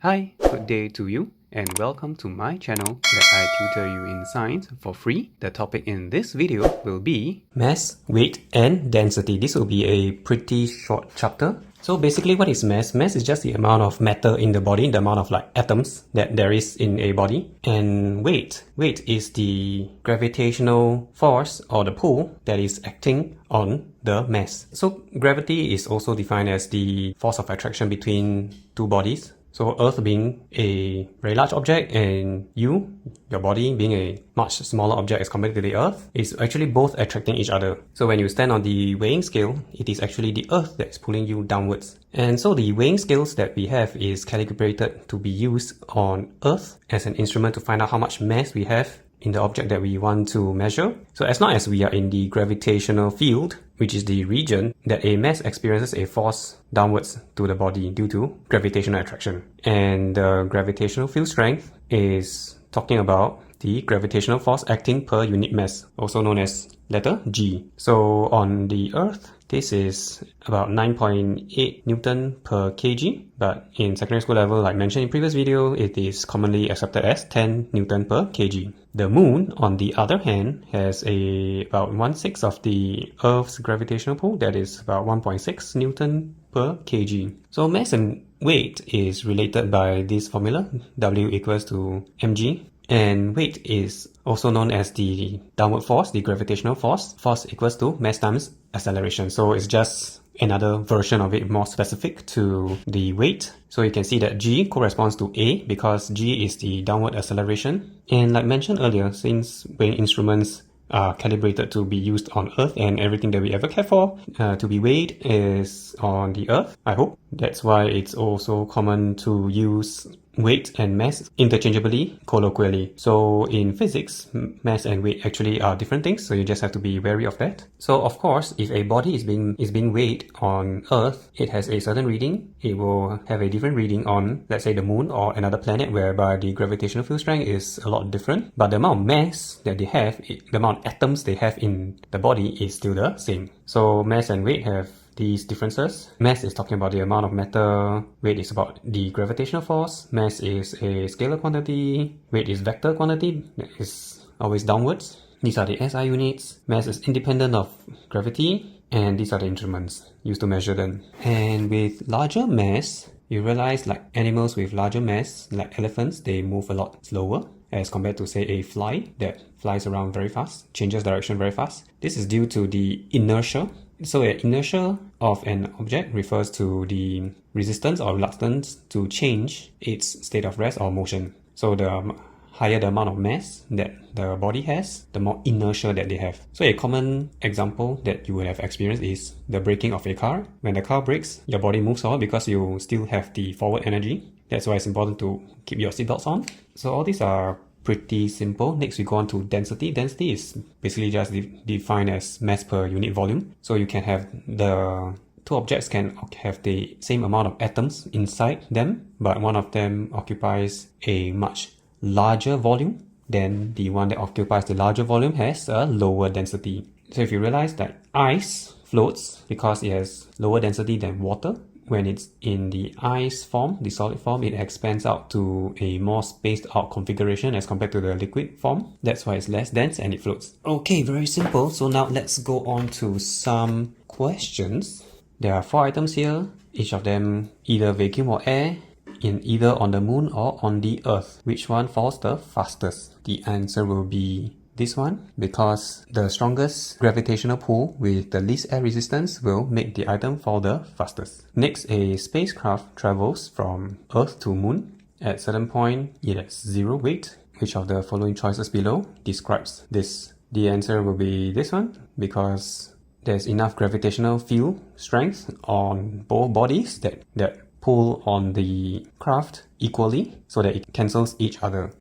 Hi, good day to you and welcome to my channel where I tutor you in science for free. The topic in this video will be mass, weight, and density. This will be a pretty short chapter. So basically what is mass? Mass is just the amount of matter in the body, the amount of atoms that there is in a body. And weight is the gravitational force or the pull that is acting on the mass. So gravity is also defined as the force of attraction between two bodies. So Earth being a very large object and your body being a much smaller object as compared to the Earth, is actually both attracting each other. So when you stand on the weighing scale, it is actually the Earth that is pulling you downwards. And so the weighing scales that we have is calibrated to be used on Earth as an instrument to find out how much mass we have in the object that we want to measure. So as long as we are in the gravitational field, which is the region that a mass experiences a force downwards to the body due to gravitational attraction. And the gravitational field strength is talking about the gravitational force acting per unit mass, also known as letter G. So on the Earth, this is about 9.8 Newton per kg, but in secondary school level, like mentioned in previous video, it is commonly accepted as 10 Newton per kg. The Moon, on the other hand, has about 1/6 of the Earth's gravitational pull, that is about 1.6 Newton per kg. So mass and weight is related by this formula, W equals to mg. And weight is also known as the downward force, the gravitational force. Force equals to mass times acceleration. So it's just another version of it, more specific to the weight. So you can see that G corresponds to A because G is the downward acceleration. And like mentioned earlier, since weighing instruments are calibrated to be used on Earth and everything that we ever care for to be weighed is on the Earth, I hope. That's why it's also common to use weight and mass interchangeably, colloquially. So in physics, mass and weight actually are different things, so you just have to be wary of that. So of course, if a body is being weighed on Earth, it has a certain reading. It will have a different reading on, let's say, the Moon or another planet, whereby the gravitational field strength is a lot different. But the amount of mass that they have, the amount of atoms they have in the body is still the same. So mass and weight have these differences. Mass is talking about the amount of matter, weight is about the gravitational force, mass is a scalar quantity, weight is vector quantity, that is always downwards. These are the SI units. Mass is independent of gravity, and these are the instruments used to measure them. And with larger mass, you realize like animals with larger mass, like elephants, they move a lot slower as compared to say a fly that flies around very fast, changes direction very fast. This is due to the inertia. So the inertia of an object refers to the resistance or reluctance to change its state of rest or motion. So the higher the amount of mass that the body has, the more inertia that they have. So a common example that you would have experienced is the braking of a car. When the car brakes, your body moves forward because you still have the forward energy. That's why it's important to keep your seatbelts on. So all these are pretty simple. Next we go on to density. Density is basically just defined as mass per unit volume. So you can have the two objects can have the same amount of atoms inside them, but one of them occupies a much larger volume than the one that occupies the larger volume has a lower density. So if you realize that ice floats because it has lower density than water, when it's in the ice form, the solid form, it expands out to a more spaced out configuration as compared to the liquid form. That's why it's less dense and it floats. Okay, very simple. So now let's go on to some questions. There are 4 items here, each of them either vacuum or air, in either on the Moon or on the Earth. Which one falls the fastest? The answer will be this one, because the strongest gravitational pull with the least air resistance will make the item fall the fastest. Next, a spacecraft travels from Earth to Moon. At certain point, it has 0 weight. Which of the following choices below describes this? The answer will be this one, because there's enough gravitational field strength on both bodies that pull on the craft equally so that it cancels each other.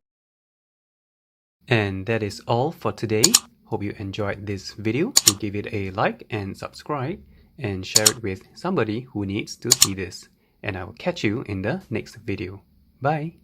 And that is all for today. Hope you enjoyed this video. Do give it a like and subscribe and share it with somebody who needs to see this. And I will catch you in the next video. Bye!